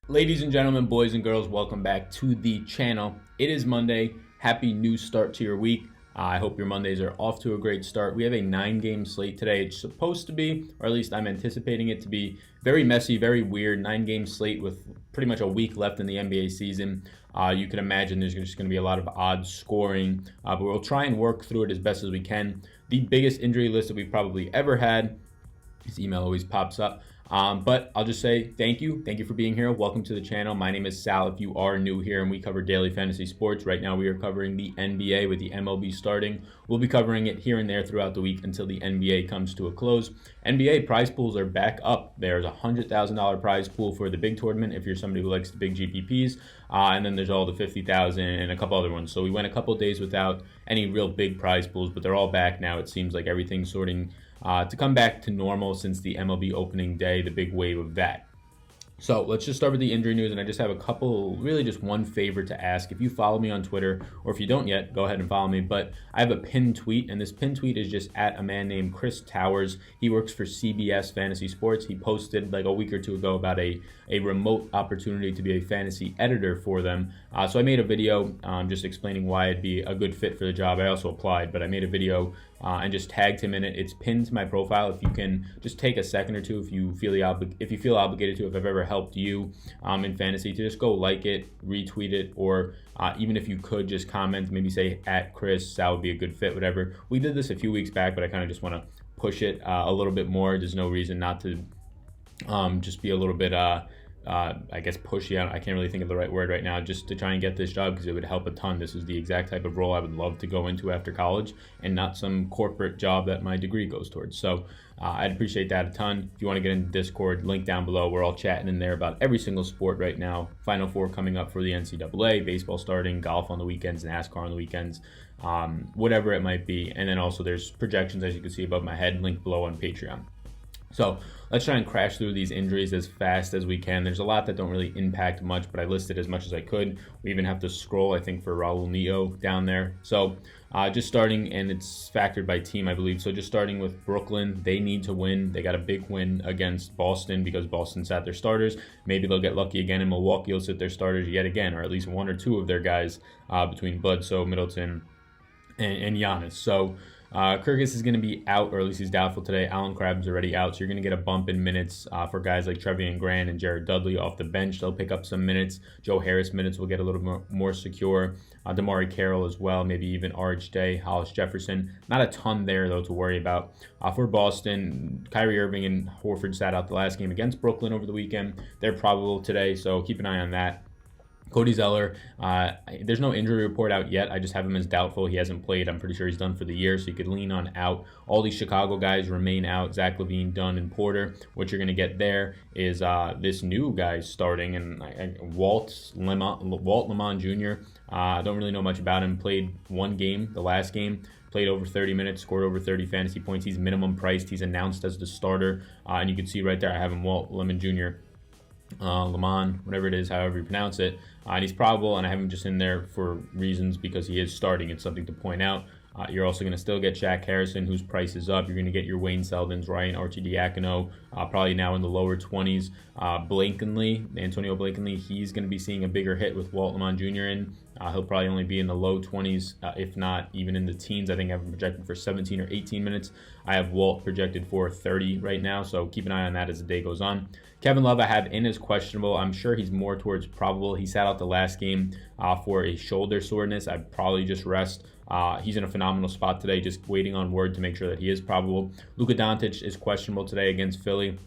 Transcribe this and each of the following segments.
Ladies and gentlemen, boys and girls, welcome back to the channel. It is Monday. Happy new start to your week. I hope your Mondays are off to a great start. We have a 9-game slate today. It's supposed to be, or at least I'm anticipating it to be, very messy, very weird. 9-game slate with pretty much a week left in the NBA season. You can imagine there's just going to be a lot of odd scoring, but we'll try and work through it as best as we can. The biggest injury list that we've probably ever had. His email always pops up. But I'll just say thank you. Thank you for being here. Welcome to the channel. My name is Sal if you are new here, and we cover daily fantasy sports. Right now we are covering the NBA with the MLB starting. We'll be covering it here and there throughout the week until the NBA comes to a close. NBA prize pools are back up. There's a $100,000 prize pool for the big tournament if you're somebody who likes the big GPPs. And then there's all the 50,000 and a couple other ones. So we went a couple of days without any real big prize pools, but they're all back now. It seems like everything's sorting to come back to normal since the MLB opening day, the big wave of that. So let's just start with the injury news, and I just have a couple, really just one favor to ask. If you follow me on Twitter, or if you don't yet, go ahead and follow me, but I have a pinned tweet, and this pinned tweet is just at a man named Chris Towers. He works for CBS Fantasy Sports. He posted like a week or two ago about a remote opportunity to be a fantasy editor for them. So I made a video just explaining why I'd be a good fit for the job. I also applied, but I made a video and just tagged him in it. It's pinned to my profile. If you can just take a second or two, if you feel obligated to, if I've ever helped you in fantasy, to just go like it, retweet it, or even if you could just comment, maybe say at Chris, that would be a good fit, whatever. We did this a few weeks back, but I kind of just want to push it a little bit more. There's no reason not to just be a little bit I guess pushy. I can't really think of the right word right now, just to try and get this job, because it would help a ton. This is the exact type of role I would love to go into after college, and not some corporate job that my degree goes towards. So I'd appreciate that a ton. If you want to get into Discord, link down below. We're all chatting in there about every single sport right now. Final Four coming up for the NCAA, baseball starting, golf on the weekends, NASCAR on the weekends, whatever it might be. And then also there's projections, as you can see above my head, link below on Patreon. So let's try and crash through these injuries as fast as we can. There's a lot that don't really impact much, but I listed as much as I could. We even have to scroll, I think, for Raul Neo down there. So just starting, and it's factored by team, I believe. So just starting with Brooklyn, they need to win. They got a big win against Boston because Boston sat their starters. Maybe they'll get lucky again, and Milwaukee will sit their starters yet again, or at least one or two of their guys between Bledsoe, Middleton, and Giannis. So Kyrgios is going to be out, or at least he's doubtful today. Allen Crabbe's already out, so you're going to get a bump in minutes for guys like Trevian Grant and Jared Dudley off the bench. They'll pick up some minutes. Joe Harris minutes will get a little more secure. Damari Carroll as well, maybe even RH Day, Hollis Jefferson. Not a ton there, though, to worry about. For Boston, Kyrie Irving and Horford sat out the last game against Brooklyn over the weekend. They're probable today, so keep an eye on that. Cody Zeller, there's no injury report out yet. I just have him as doubtful. He hasn't played. I'm pretty sure he's done for the year, so you could lean on out. All these Chicago guys remain out. Zach LaVine, Dunn, and Porter. What you're going to get there is this new guy starting, and Walt Lemon Jr. I don't really know much about him. Played one game, the last game. Played over 30 minutes, scored over 30 fantasy points. He's minimum priced. He's announced as the starter, and you can see right there I have him, Walt Lemon Jr., Lamont, whatever it is, however you pronounce it, and he's probable, and I have him just in there for reasons because he is starting. It's something to point out. You're also going to still get Shaq Harrison, whose price is up. You're going to get your Wayne Seldons, Ryan Arcidiacono, probably now in the lower 20s. Antonio Blakeney, he's going to be seeing a bigger hit with Walt Lamont Jr. in. He'll probably only be in the low 20s, if not even in the teens. I think I have him projected for 17 or 18 minutes. I have Walt projected for 30 right now, so keep an eye on that as the day goes on. Kevin Love I have in as questionable. I'm sure he's more towards probable. He sat out the last game for a shoulder soreness. I'd probably just rest. He's in a phenomenal spot today, just waiting on word to make sure that he is probable. Luka Doncic is questionable today against Philly.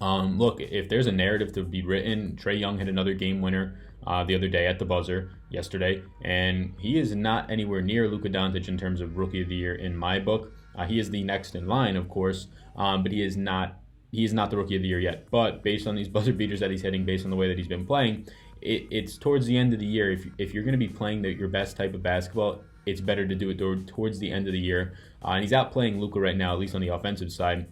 Look, if there's a narrative to be written, Trae Young hit another game winner the other day at the buzzer yesterday, and he is not anywhere near Luka Doncic in terms of Rookie of the Year in my book. He is the next in line, of course, but he is not the Rookie of the Year yet. But based on these buzzer beaters that he's hitting, based on the way that he's been playing, it's towards the end of the year. If you're going to be playing your best type of basketball, it's better to do it towards the end of the year. And he's outplaying Luka right now, at least on the offensive side.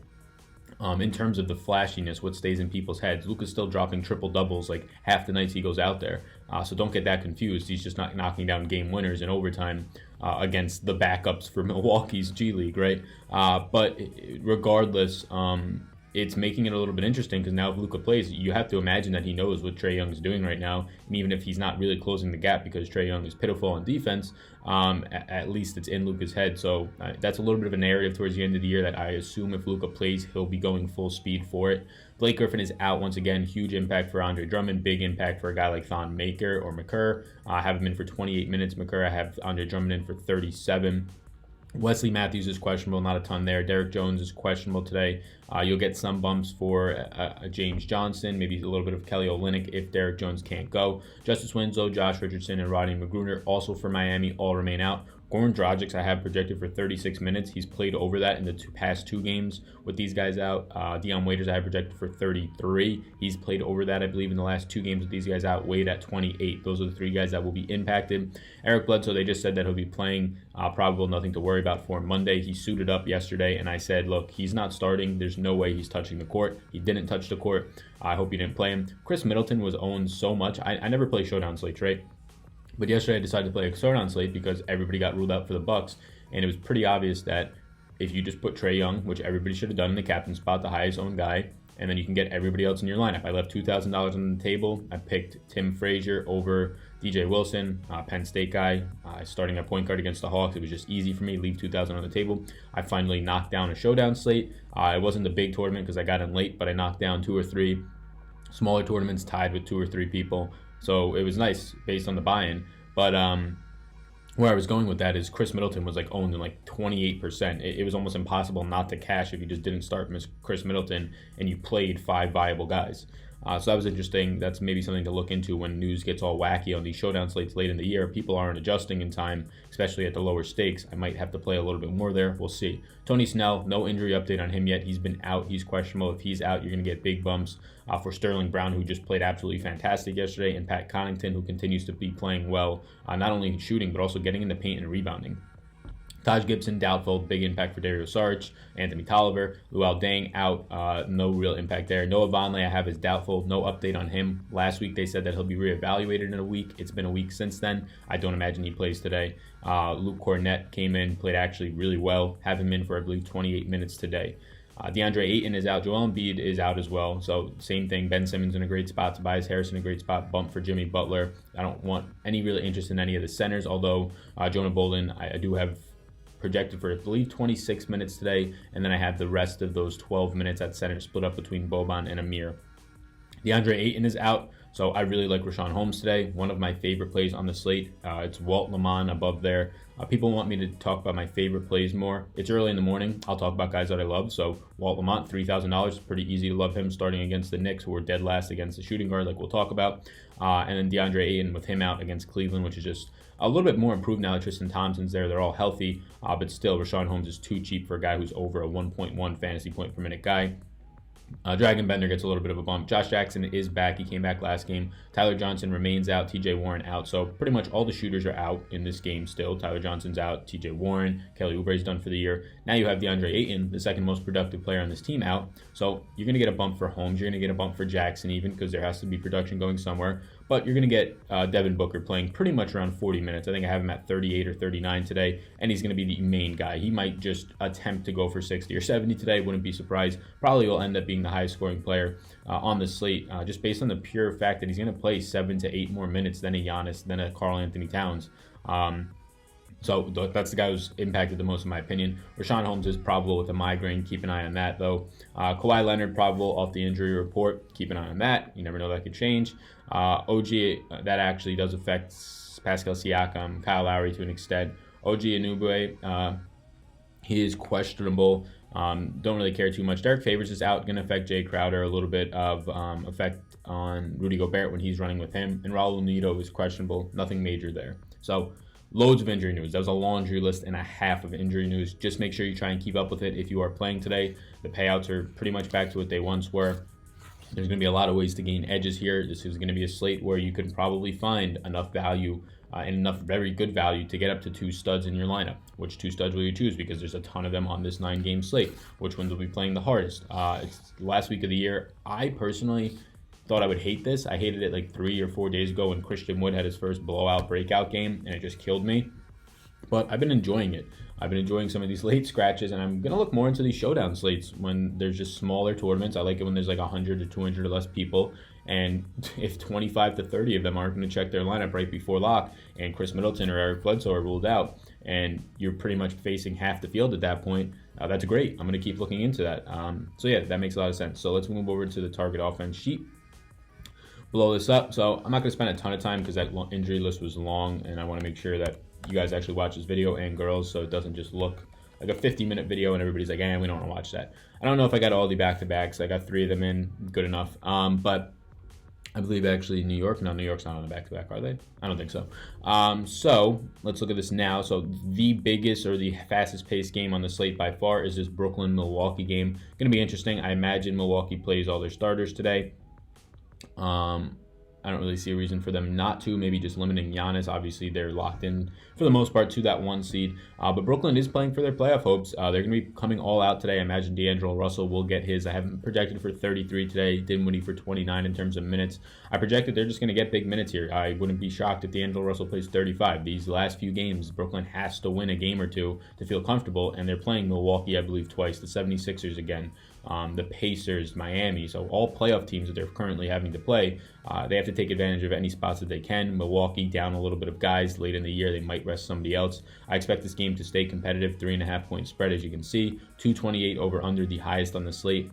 In terms of the flashiness, what stays in people's heads, Luka's still dropping triple doubles like half the nights he goes out there. So don't get that confused. He's just not knocking down game winners in overtime against the backups for Milwaukee's G League, right? But regardless, it's making it a little bit interesting because now if Luka plays, you have to imagine that he knows what Trae Young is doing right now. And even if he's not really closing the gap because Trae Young is pitiful on defense, at least it's in Luka's head. So that's a little bit of a narrative towards the end of the year that I assume if Luka plays, he'll be going full speed for it. Blake Griffin is out once again. Huge impact for Andre Drummond. Big impact for a guy like Thon Maker or McCurr. I have him in for 28 minutes. McCurr, I have Andre Drummond in for 37. Wesley Matthews is questionable, not a ton there. Derek Jones is questionable today. You'll get some bumps for James Johnson, maybe a little bit of Kelly Olynyk if Derek Jones can't go. Justice Winslow, Josh Richardson, and Rodney McGruder also for Miami all remain out. Goran Dragic I have projected for 36 minutes. He's played over that in the past two games with these guys out. Dion Waiters I have projected for 33. He's played over that, I believe, in the last two games with these guys out. Wade at 28. Those are the three guys that will be impacted. Eric Bledsoe, they just said that he'll be playing. Probable, nothing to worry about for Monday. He suited up yesterday, and I said, look, he's not starting. There's no way he's touching the court. He didn't touch the court. I hope he didn't play him. Chris Middleton was owned so much. I never play showdown slates, right? But yesterday I decided to play a showdown slate because everybody got ruled out for the Bucks, and it was pretty obvious that if you just put Trae Young, which everybody should have done in the captain spot, the highest owned guy, and then you can get everybody else in your lineup. I left $2,000 on the table. I picked Tim Frazier over DJ Wilson, Penn State guy, starting at point guard against the Hawks. It was just easy for me, leave $2,000 on the table. I finally knocked down a showdown slate. It wasn't the big tournament because I got in late, but I knocked down 2 or 3 smaller tournaments tied with 2 or 3 people. So it was nice based on the buy-in. But where I was going with that is Chris Middleton was like owned in like 28%. It was almost impossible not to cash if you just didn't start Chris Middleton and you played 5 viable guys. So that was interesting. That's maybe something to look into when news gets all wacky on these showdown slates late in the year. People aren't adjusting in time, especially at the lower stakes. I might have to play a little bit more there. We'll see. Tony Snell, no injury update on him yet. He's been out. He's questionable. If he's out, you're going to get big bumps for Sterling Brown, who just played absolutely fantastic yesterday, and Pat Connaughton, who continues to be playing well, not only shooting, but also getting in the paint and rebounding. Taj Gibson, doubtful. Big impact for Dario Saric. Anthony Tolliver. Luol Deng, out. No real impact there. Noah Vonleh, I have as doubtful. No update on him. Last week, they said that he'll be reevaluated in a week. It's been a week since then. I don't imagine he plays today. Luke Cornett came in, played actually really well. Have him in for, I believe, 28 minutes today. DeAndre Ayton is out. Joel Embiid is out as well. So same thing. Ben Simmons in a great spot. Tobias Harris in a great spot. Bump for Jimmy Butler. I don't want any real interest in any of the centers, although Jonah Bolden, I do have projected for, I believe, 26 minutes today, and then I have the rest of those 12 minutes at center split up between Boban and Amir. DeAndre Ayton is out, so I really like Rashawn Holmes today. One of my favorite plays on the slate. It's Walt Lamont above there. People want me to talk about my favorite plays more. It's early in the morning. I'll talk about guys that I love. So Walt Lamont, $3,000. Pretty easy to love him starting against the Knicks, who were dead last against the shooting guard, like we'll talk about. And then DeAndre Ayton with him out against Cleveland, which is just a little bit more improved now that Tristan Thompson's there. They're all healthy, but still, Rashawn Holmes is too cheap for a guy who's over a 1.1 fantasy point per minute guy. Dragon Bender gets a little bit of a bump. Josh Jackson is back. He came back last game. Tyler Johnson remains out. TJ Warren out. So pretty much all the shooters are out in this game still. Tyler Johnson's out. TJ Warren. Kelly Oubre's done for the year. Now you have DeAndre Ayton, the second most productive player on this team, out. So you're going to get a bump for Holmes. You're going to get a bump for Jackson even because there has to be production going somewhere. But you're going to get Devin Booker playing pretty much around 40 minutes. I think I have him at 38 or 39 today, and he's going to be the main guy. He might just attempt to go for 60 or 70 today. Wouldn't be surprised. Probably will end up being the highest scoring player on the slate, just based on the pure fact that he's going to play 7 to 8 more minutes than a Giannis, than a Karl Anthony Towns. So that's the guy who's impacted the most, in my opinion. Rashawn Holmes is probable with a migraine. Keep an eye on that, though. Kawhi Leonard, probable off the injury report. Keep an eye on that. You never know, that could change. OG, that actually does affect Pascal Siakam, Kyle Lowry to an extent. OG Anunoby, he is questionable. Don't really care too much. Derek Favors is out. Going to affect Jay Crowder. A little bit of effect on Rudy Gobert when he's running with him. And Raul Neto is questionable. Nothing major there. So loads of injury news. That was a laundry list and a half of injury news. Just make sure you try and keep up with it if you are playing today. The payouts are pretty much back to what they once were. There's going to be a lot of ways to gain edges here. This is going to be a slate where you can probably find enough value and enough very good value to get up to 2 studs in your lineup. Which 2 studs will you choose? Because there's a ton of them on this 9-game slate. Which ones will be playing the hardest? It's the last week of the year. I personally thought I would hate this. I hated it like 3 or 4 days ago when Christian Wood had his first blowout breakout game, and it just killed me. But I've been enjoying it. I've been enjoying some of these late scratches, and I'm going to look more into these showdown slates when there's just smaller tournaments. I like it when there's like 100 to 200 or less people, and if 25 to 30 of them aren't going to check their lineup right before lock, and Chris Middleton or Eric Bledsoe are ruled out, and you're pretty much facing half the field at that point, that's great. I'm going to keep looking into that. So yeah, that makes a lot of sense. So let's move over to the target offense sheet. Blow this up. So I'm not going to spend a ton of time because that injury list was long, and I want to make sure that you guys actually watch this video, and girls, so it doesn't just look like a 50-minute video and everybody's like, we don't want to watch that. I don't know if I got all the back-to-backs. I got 3 of them in, good enough. But I believe actually New York's not on the back-to-back, are they? I don't think so. So let's look at this now. So the biggest or the fastest paced game on the slate by far is this Brooklyn-Milwaukee game. Going to be interesting. I imagine Milwaukee plays all their starters today. I don't really see a reason for them not to. Maybe just limiting Giannis. Obviously, they're locked in for the most part to that 1 seed. But Brooklyn is playing for their playoff hopes. They're going to be coming all out today. I imagine D'Angelo Russell will get his. I have him projected for 33 today. Dinwiddie for 29 in terms of minutes. I projected they're just going to get big minutes here. I wouldn't be shocked if D'Angelo Russell plays 35. These last few games, Brooklyn has to win a game or two to feel comfortable, and they're playing Milwaukee, I believe, twice. The 76ers again. The Pacers, Miami, so all playoff teams that they're currently having to play, they have to take advantage of any spots that they can. Milwaukee down a little bit of guys late in the year. They might rest somebody else. I expect this game to stay competitive, 3.5 point spread, as you can see. 228 over under, the highest on the slate.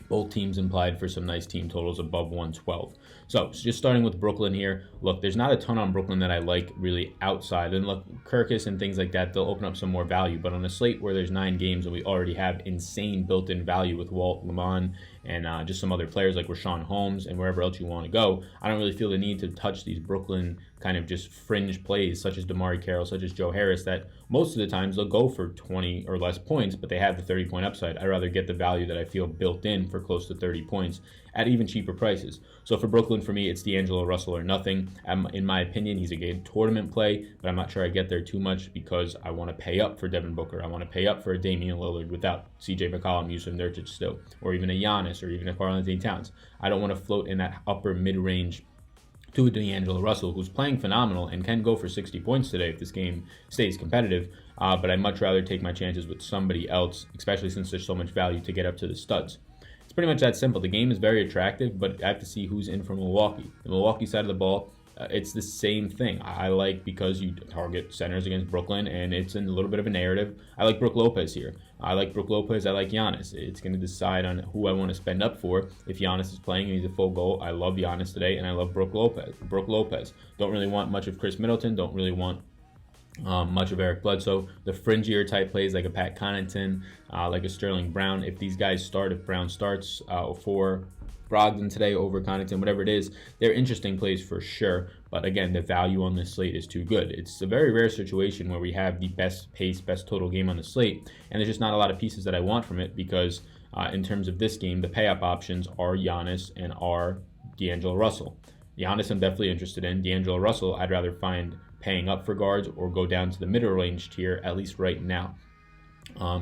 Both teams implied for some nice team totals above 112. So just starting with Brooklyn here. Look, there's not a ton on Brooklyn that I like really outside. And look, Kirkus and things like that, they'll open up some more value. But on a slate where there's 9 games and we already have insane built-in value with Walt, Lamont, and just some other players like Rashawn Holmes and wherever else you want to go, I don't really feel the need to touch these Brooklyn kind of just fringe plays such as DeMarre Carroll, such as Joe Harris, that most of the times they'll go for 20 or less points, but they have the 30-point upside. I'd rather get the value that I feel built in for close to 30 points at even cheaper prices. So for Brooklyn, for me, it's D'Angelo Russell or nothing. In my opinion, he's a good tournament play, but I'm not sure I get there too much because I want to pay up for Devin Booker. I want to pay up for a Damian Lillard without CJ McCollum, Yusuf Nurkic still, or even a Giannis, or even a Karl-Anthony Towns. I don't want to float in that upper mid-range to D'Angelo Russell, who's playing phenomenal and can go for 60 points today if this game stays competitive. But I'd much rather take my chances with somebody else, especially since there's so much value to get up to the studs. It's pretty much that simple. The game is very attractive, but I have to see who's in for Milwaukee. The Milwaukee side of the ball, it's the same thing. I like, because you target centers against Brooklyn, and it's in a little bit of a narrative. I like Brook Lopez here. I like Brook Lopez. I like Giannis. It's going to decide on who I want to spend up for. If Giannis is playing and he's a full goal, I love Giannis today, and I love Brook Lopez. Don't really want much of Chris Middleton. Don't really want much of Eric Bledsoe. The fringier type plays like a Pat Connaughton, like a Sterling Brown. If these guys start, if Brown starts for Brogdon today over Connaughton, whatever it is, they're interesting plays for sure. But again, the value on this slate is too good. It's a very rare situation where we have the best pace, best total game on the slate, and there's just not a lot of pieces that I want from it because in terms of this game, the pay-up options are Giannis and are D'Angelo Russell. Giannis I'm definitely interested in. D'Angelo Russell, I'd rather find paying up for guards or go down to the middle range tier, at least right now.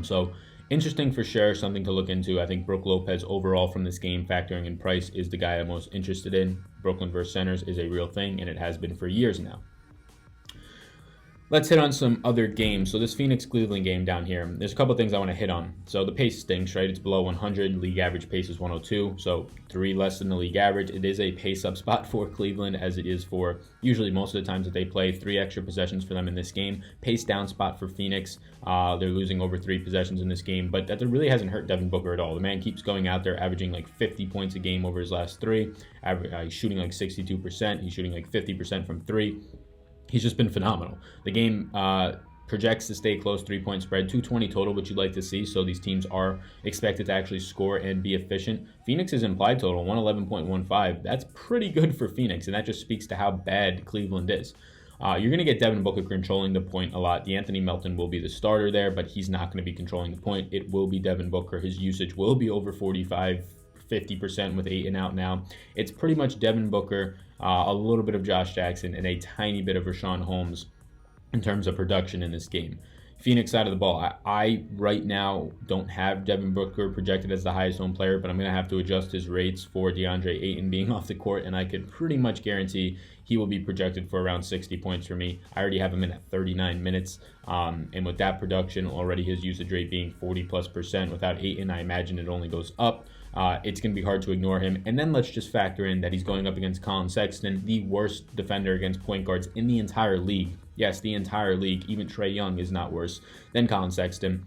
So interesting for sure, something to look into. I think Brook Lopez overall from this game, factoring in price, is the guy I'm most interested in. Brooklyn versus centers is a real thing, and it has been for years now. Let's hit on some other games. So this Phoenix-Cleveland game down here, there's a couple things I want to hit on. So the pace stinks, right? It's below 100. League average pace is 102, so 3 less than the league average. It is a pace-up spot for Cleveland, as it is for usually most of the times that they play. 3 extra possessions for them in this game. Pace-down spot for Phoenix. They're losing over 3 possessions in this game, but that really hasn't hurt Devin Booker at all. The man keeps going out there, averaging like 50 points a game over his last 3. He's shooting like 62%. He's shooting like 50% from 3. He's just been phenomenal. The game projects to stay close, 3-point spread, 220 total, which you'd like to see. So these teams are expected to actually score and be efficient. Phoenix's implied total, 111.15. That's pretty good for Phoenix, and that just speaks to how bad Cleveland is. You're going to get Devin Booker controlling the point a lot. D'Anthony Melton will be the starter there, but he's not going to be controlling the point. It will be Devin Booker. His usage will be over 50% with 8 and out now. It's pretty much Devin Booker, a little bit of Josh Jackson, and a tiny bit of Rashawn Holmes in terms of production in this game. Phoenix side of the ball, I right now don't have Devin Booker projected as the highest owned player, but I'm going to have to adjust his rates for DeAndre Ayton being off the court, and I could pretty much guarantee he will be projected for around 60 points for me. I already have him in at 39 minutes, and with that production, already his usage rate being 40+%. Without Ayton, I imagine it only goes up. It's going to be hard to ignore him. And then let's just factor in that he's going up against Colin Sexton, the worst defender against point guards in the entire league. Yes, the entire league. Even Trae Young is not worse than Colin Sexton.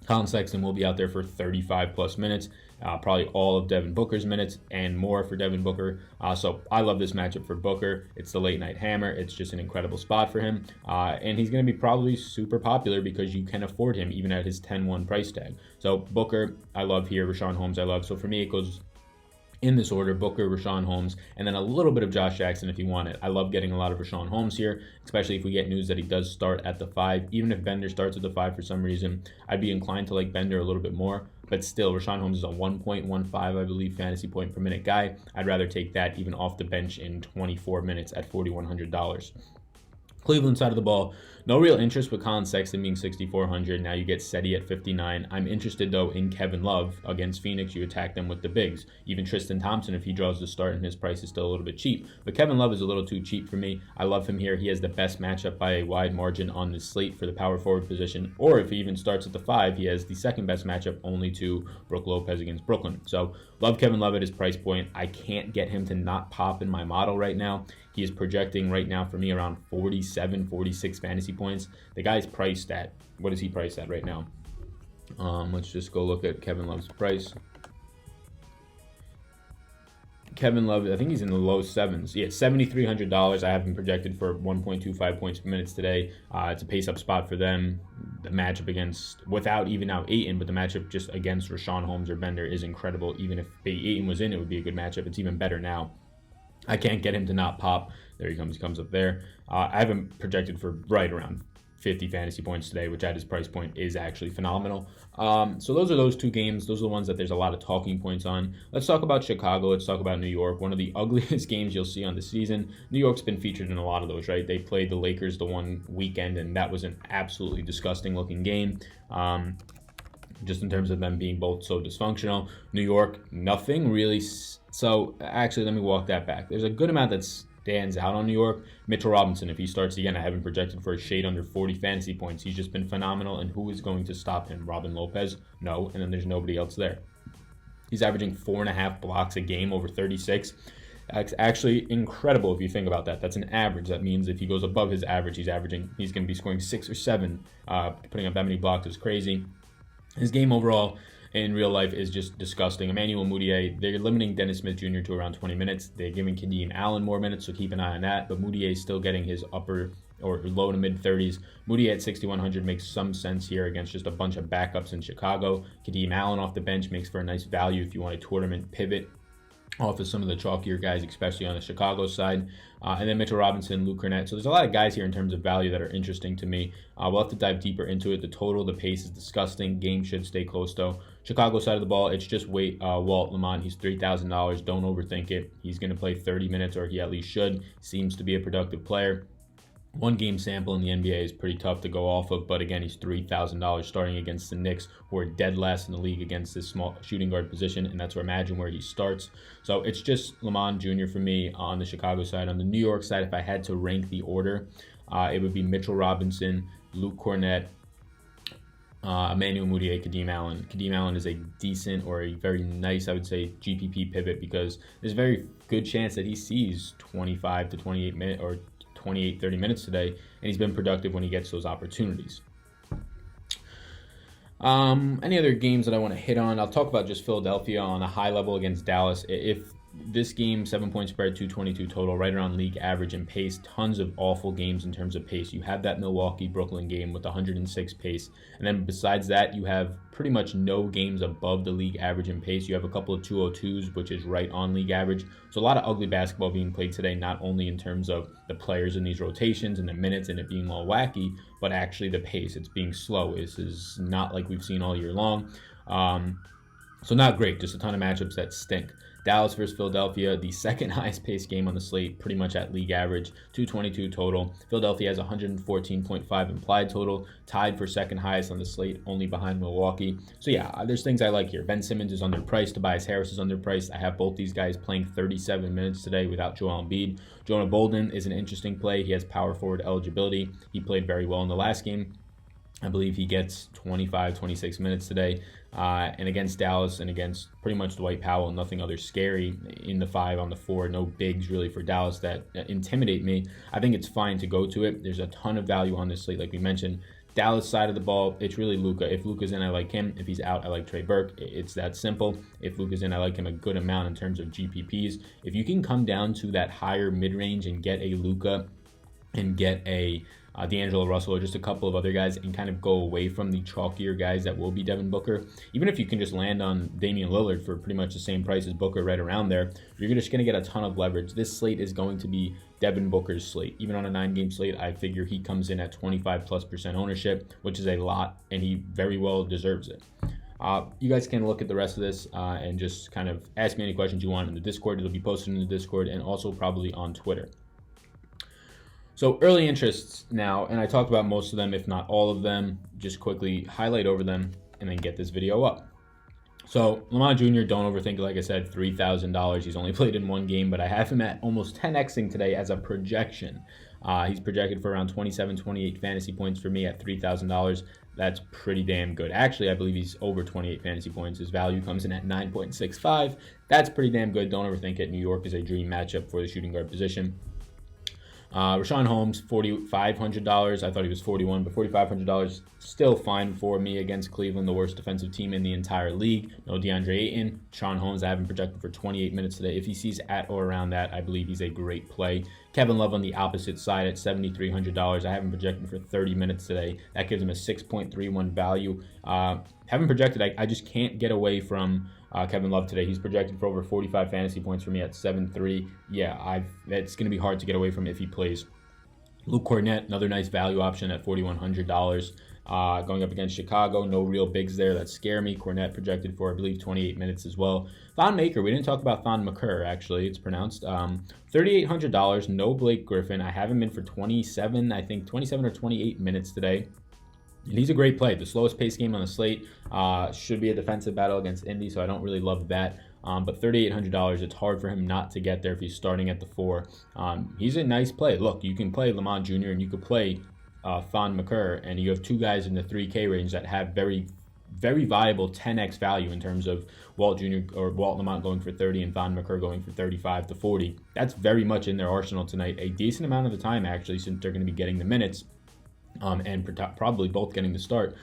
Colin Sexton will be out there for 35+ minutes, probably all of Devin Booker's minutes and more for Devin Booker. So I love this matchup for Booker. It's the late night hammer. It's just an incredible spot for him. And he's going to be probably super popular because you can afford him even at his 10-1 price tag. So Booker, I love here. Rashawn Holmes, I love. So for me, it goes in this order: Booker, Rashawn Holmes, and then a little bit of Josh Jackson if you want it. I love getting a lot of Rashawn Holmes here, especially if we get news that he does start at the 5. Even if Bender starts at the 5 for some reason, I'd be inclined to like Bender a little bit more. But still, Rashawn Holmes is a 1.15, I believe, fantasy point per minute guy. I'd rather take that even off the bench in 24 minutes at $4,100. Cleveland side of the ball, no real interest with Colin Sexton being 6,400. Now you get Seti at 59. I'm interested, though, in Kevin Love against Phoenix. You attack them with the bigs. Even Tristan Thompson, if he draws the start and his price is still a little bit cheap. But Kevin Love is a little too cheap for me. I love him here. He has the best matchup by a wide margin on this slate for the power forward position. Or if he even starts at the 5, he has the second best matchup only to Brook Lopez against Brooklyn. So love Kevin Love at his price point. I can't get him to not pop in my model right now. He is projecting right now for me around 47, 46 fantasy points. The guy's priced at, what is he priced at right now? Let's just go look at Kevin Love's price. Kevin Love, I think he's in the low 7s. Yeah, $7,300. I have him projected for 1.25 points per minute today. It's a pace-up spot for them. The matchup against, without even out Ayton, but the matchup just against Rashawn Holmes or Bender is incredible. Even if Ayton was in, it would be a good matchup. It's even better now. I can't get him to not pop. There he comes. He comes up there. I have him projected for right around 50 fantasy points today, which at his price point is actually phenomenal. So those are those two games. Those are the ones that there's a lot of talking points on. Let's talk about Chicago. Let's talk about New York. One of the ugliest games you'll see on the season. New York's been featured in a lot of those, right? They played the Lakers the one weekend, and that was an absolutely disgusting looking game. Just in terms of them being both so dysfunctional. New York, nothing really. So actually, let me walk that back. There's a good amount that stands out on New York. Mitchell Robinson, if he starts again, I have him projected for a shade under 40 fantasy points. He's just been phenomenal. And who is going to stop him? Robin Lopez? No. And then there's nobody else there. He's averaging 4.5 blocks a game over 36. That's actually incredible if you think about that. That's an average. That means if he goes above his average, he's going to be scoring 6 or 7. Putting up that many blocks is crazy. His game overall in real life is just disgusting. Emmanuel Mudiay, they're limiting Dennis Smith Jr. to around 20 minutes. They're giving Kadeem Allen more minutes, so keep an eye on that. But Mudiay is still getting his upper or low to mid 30s. Mudiay at 6,100 makes some sense here against just a bunch of backups in Chicago. Kadeem Allen off the bench makes for a nice value if you want a tournament pivot off of some of the chalkier guys, especially on the Chicago side. And then Mitchell Robinson, Luke Cornett. So there's a lot of guys here in terms of value that are interesting to me. We'll have to dive deeper into it. The total, the pace is disgusting. Game should stay close, though. Chicago side of the ball, it's just wait. Walt Lamont, he's $3,000. Don't overthink it. He's going to play 30 minutes, or he at least should. Seems to be a productive player. One game sample in the NBA is pretty tough to go off of, but again, he's $3,000 starting against the Knicks, who are dead last in the league against this small shooting guard position, and that's where imagine where he starts. So it's just Lamont Jr. for me on the Chicago side. On the New York side, if I had to rank the order, it would be Mitchell Robinson, Luke Cornett, Emmanuel Mudiay, Kadeem Allen. Kadeem Allen is a decent or a very nice, I would say, GPP pivot because there's a very good chance that he sees 25 to 28 minutes or 28, 30 minutes today, and he's been productive when he gets those opportunities. Any other games that I want to hit on? I'll talk about just Philadelphia on a high level against Dallas. If this game, 7-point spread, 222 total, right around league average in pace. Tons of awful games in terms of pace. You have that Milwaukee-Brooklyn game with 106 pace. And then besides that, you have pretty much no games above the league average in pace. You have a couple of 202s, which is right on league average. So a lot of ugly basketball being played today, not only in terms of the players in these rotations and the minutes and it being all wacky, but actually the pace. It's being slow. This is not like we've seen all year long. So not great. Just a ton of matchups that stink. Dallas versus Philadelphia, the second highest paced game on the slate, pretty much at league average, 222 total. Philadelphia has 114.5 implied total, tied for second highest on the slate, only behind Milwaukee. So yeah, there's things I like here. Ben Simmons is underpriced. Tobias Harris is underpriced. I have both these guys playing 37 minutes today without Joel Embiid. Jonah Bolden is an interesting play. He has power forward eligibility. He played very well in the last game. I believe he gets 25, 26 minutes today. And against Dallas and against pretty much Dwight Powell, nothing other scary in the 5 on the 4. No bigs really for Dallas that intimidate me. I think it's fine to go to it. There's a ton of value on this slate, like we mentioned. Dallas side of the ball, it's really Luka. If Luka's in, I like him. If he's out, I like Trey Burke. It's that simple. If Luka's in, I like him a good amount in terms of GPPs. If you can come down to that higher mid-range and get a Luka and get a D'Angelo Russell or just a couple of other guys and kind of go away from the chalkier guys that will be Devin Booker. Even if you can just land on Damian Lillard for pretty much the same price as Booker right around there, you're just going to get a ton of leverage. This slate is going to be Devin Booker's slate. Even on a 9-game slate, I figure he comes in at 25+% ownership, which is a lot, and he very well deserves it. You guys can look at the rest of this and just kind of ask me any questions you want in the Discord. It'll be posted in the Discord and also probably on Twitter. So early interests now, and I talked about most of them, if not all of them, just quickly highlight over them and then get this video up. So Lamont Jr., don't overthink it. Like I said, $3,000. He's only played in 1 game, but I have him at almost 10xing today as a projection. He's projected for around 27, 28 fantasy points for me at $3,000. That's pretty damn good. Actually, I believe he's over 28 fantasy points. His value comes in at 9.65. That's pretty damn good. Don't overthink it. New York is a dream matchup for the shooting guard position. Rashawn Holmes, $4,500. I thought he was $41, but $4,500 still fine for me against Cleveland, the worst defensive team in the entire league. No DeAndre Ayton. Rashawn Holmes, I have him projected for 28 minutes today. If he sees at or around that, I believe he's a great play. Kevin Love on the opposite side at $7,300. I have him projected for 30 minutes today. That gives him a 6.31 value. Haven't projected. I just can't get away from Kevin Love today. He's projected for over 45 fantasy points for me at 7.3. Yeah, it's going to be hard to get away from if he plays. Luke Cornett, another nice value option at $4,100. Going up against Chicago, no real bigs there that scare me. Cornett projected for, I believe, 28 minutes as well. Thon Maker, we didn't talk about Thon Maker, actually. It's pronounced. $3,800, no Blake Griffin. I have him in for 27 or 28 minutes today. And he's a great play. The slowest pace game on the slate. Should be a defensive battle against Indy, so I don't really love that. But $3,800, it's hard for him not to get there if he's starting at the 4. He's a nice play. Look, you can play Lamont Jr. and you could play Thon Maker, and you have 2 guys in the 3K range that have very, very viable 10x value in terms of Walt Jr. or Walt Lamont going for 30 and Thon Maker going for 35 to 40. That's very much in their arsenal tonight. A decent amount of the time, actually, since they're going to be getting the minutes. And probably both getting the start.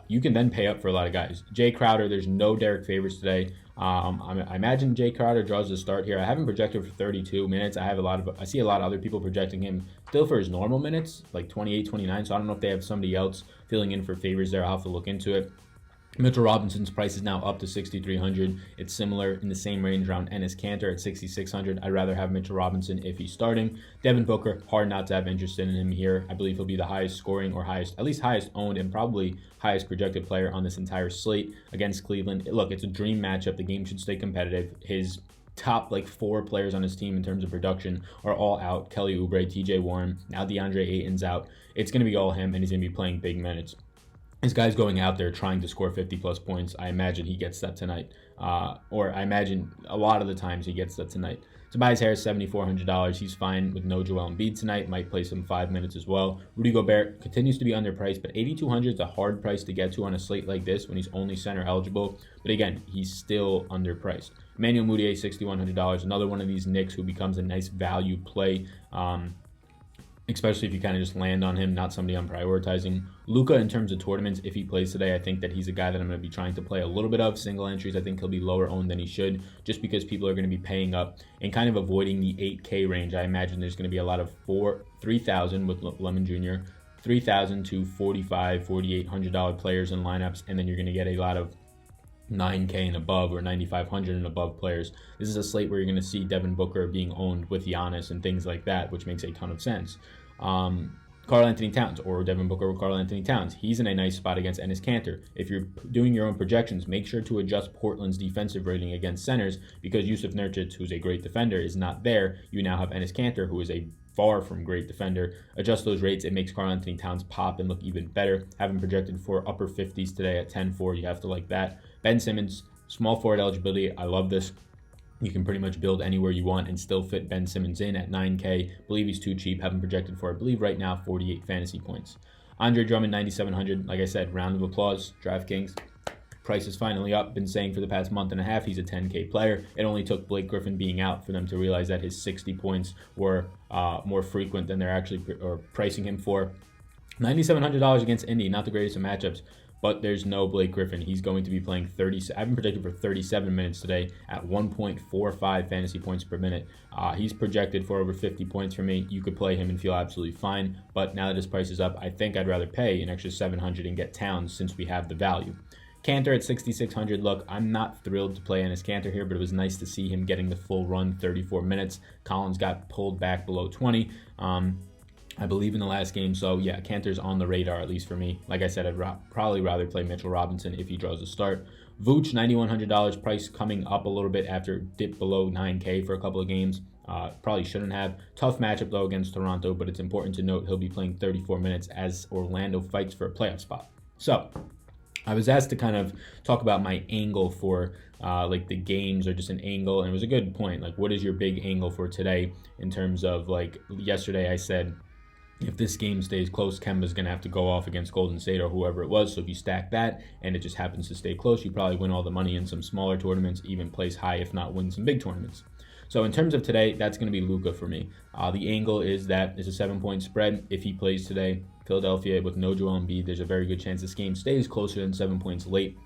You can then pay up for a lot of guys. Jay Crowder, there's no Derek Favors today. I imagine Jay Crowder draws the start here. I have him projected for 32 minutes. I see a lot of other people projecting him still for his normal minutes, like 28, 29. So I don't know if they have somebody else filling in for Favors there. I'll have to look into it. Mitchell Robinson's price is now up to $6,300. It's similar in the same range around Enes Kanter at $6,600. I'd rather have Mitchell Robinson if he's starting. Devin Booker, hard not to have interest in him here. I believe he'll be the highest scoring or highest owned and probably highest projected player on this entire slate against Cleveland. Look, it's a dream matchup. The game should stay competitive. His top 4 players on his team in terms of production are all out. Kelly Oubre, TJ Warren, now DeAndre Ayton's out. It's going to be all him, and he's going to be playing big minutes. This guy's going out there trying to score 50+ points. I imagine he gets that tonight. Or I imagine a lot of the times he gets that tonight. Tobias Harris, $7,400. He's fine with no Joel Embiid tonight. Might play some 5 minutes as well. Rudy Gobert continues to be underpriced, but $8,200 is a hard price to get to on a slate like this when he's only center eligible. But again, he's still underpriced. Emmanuel Mudiay, $6,100. Another one of these Knicks who becomes a nice value play. Especially if you kind of just land on him, not somebody I'm prioritizing. Luka, in terms of tournaments, if he plays today, I think that he's a guy that I'm going to be trying to play a little bit of. Single entries, I think he'll be lower owned than he should, just because people are going to be paying up and kind of avoiding the 8K range. I imagine there's going to be a lot of $3,000 with Lemon Jr., $3,000 to $4,500, $4,800 players in lineups, and then you're going to get a lot of 9K and above or 9,500 and above players. This is a slate where you're going to see Devin Booker being owned with Giannis and things like that, which makes a ton of sense. Karl-Anthony Towns or Devin Booker or Karl-Anthony Towns. He's in a nice spot against Enes Kanter. If you're doing your own projections, make sure to adjust Portland's defensive rating against centers because Yusuf Nurkic, who's a great defender, is not there. You now have Enes Kanter, who is a far from great defender. Adjust those rates. It makes Karl-Anthony Towns pop and look even better. Having projected for upper 50s today at 10-4. You have to like that. Ben Simmons, small forward eligibility. I love this. You can pretty much build anywhere you want and still fit Ben Simmons in at 9K. Believe he's too cheap. Haven't projected for, I believe right now, 48 fantasy points. Andre Drummond, 9,700. Like I said, round of applause. Draftkings. Price is finally up. Been saying for the past month and a half he's a 10K player. It only took Blake Griffin being out for them to realize that his 60 points were more frequent than they're actually pricing him for. $9,700 against Indy. Not the greatest of matchups. But there's no Blake Griffin. He's going to be playing 30. I've been projected for 37 minutes today at 1.45 fantasy points per minute. He's projected for over 50 points for me. You could play him and feel absolutely fine. But now that his price is up, I think I'd rather pay an extra $700 and get Towns since we have the value. Kanter at 6,600. Look, I'm not thrilled to play Enes Kanter here, but it was nice to see him getting the full run, 34 minutes. Collins got pulled back below 20. I believe in the last game, so yeah, Kanter's on the radar, at least for me. Like I said, I'd probably rather play Mitchell Robinson if he draws a start. Vooch, $9,100, price coming up a little bit after dip below 9K for a couple of games. Probably shouldn't have. Tough matchup, though, against Toronto, but it's important to note he'll be playing 34 minutes as Orlando fights for a playoff spot. So, I was asked to kind of talk about my angle for like the games or just an angle, and it was a good point. Like, what is your big angle for today in terms of, like, yesterday I said, if this game stays close, Kemba's going to have to go off against Golden State or whoever it was. So if you stack that and it just happens to stay close, you probably win all the money in some smaller tournaments, even place high, if not win some big tournaments. So in terms of today, that's going to be Luka for me. The angle is that it's a 7-point spread. If he plays today, Philadelphia with no Joel Embiid, there's a very good chance this game stays closer than 7 points late.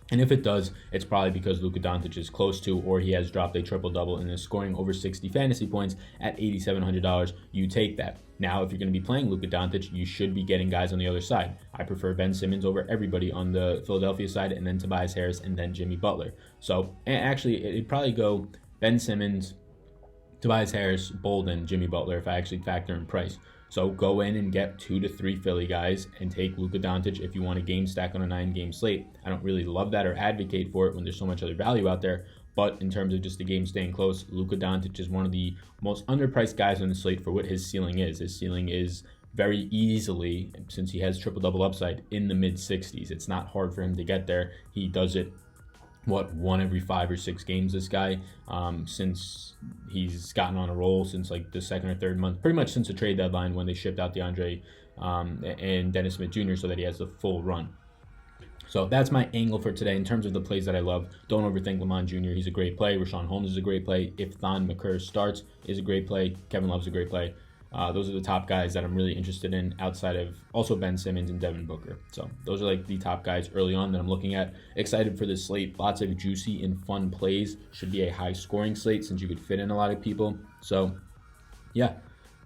And if it does, it's probably because Luka Doncic is close to, or he has dropped a triple-double and is scoring over 60 fantasy points at $8,700. You take that. Now, if you're going to be playing Luka Doncic, you should be getting guys on the other side. I prefer Ben Simmons over everybody on the Philadelphia side, and then Tobias Harris, and then Jimmy Butler. So, actually, it'd probably go Ben Simmons, Tobias Harris, Bolden, Jimmy Butler, if I actually factor in price. So go in and get 2 to 3 Philly guys and take Luka Doncic if you want a game stack on a 9-game slate. I don't really love that or advocate for it when there's so much other value out there. But in terms of just the game staying close, Luka Doncic is one of the most underpriced guys on the slate for what his ceiling is. His ceiling is very easily, since he has triple-double upside, in the mid-60s. It's not hard for him to get there. He does it one every 5 or 6 games, this guy, since he's gotten on a roll since like the second or third month, pretty much since the trade deadline when they shipped out DeAndre and Dennis Smith Jr. so that he has the full run. So that's my angle for today in terms of the plays that I love. Don't overthink Lamont Jr. He's a great play. Rashawn Holmes is a great play. If Thon McCurr starts, is a great play. Kevin Love's a great play. Those are the top guys that I'm really interested in outside of also Ben Simmons and Devin Booker. So those are like the top guys early on that I'm looking at. Excited for this slate. Lots of juicy and fun plays. Should be a high scoring slate since you could fit in a lot of people. So yeah,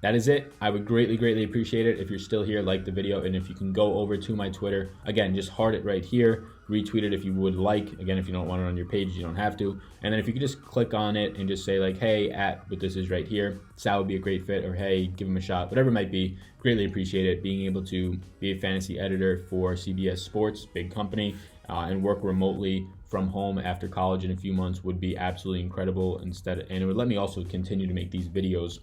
that is it. I would greatly appreciate it if you're still here, like the video, and if you can go over to my Twitter. Again, just heart it right here. Retweet it if you would like. Again, if you don't want it on your page, you don't have to. And then if you could just click on it and just say like, hey, but this is right here. Sal would be a great fit, or hey, give him a shot. Whatever it might be, greatly appreciate it. Being able to be a fantasy editor for CBS Sports, big company, and work remotely from home after college in a few months would be absolutely incredible. And it would let me also continue to make these videos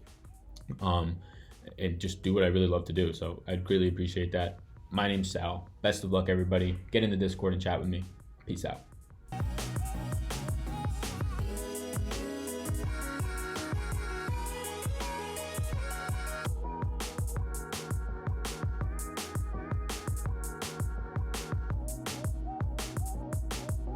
and just do what I really love to do. So I'd greatly appreciate that. My name's Sal. Best of luck, everybody. Get in the Discord and chat with me. Peace out.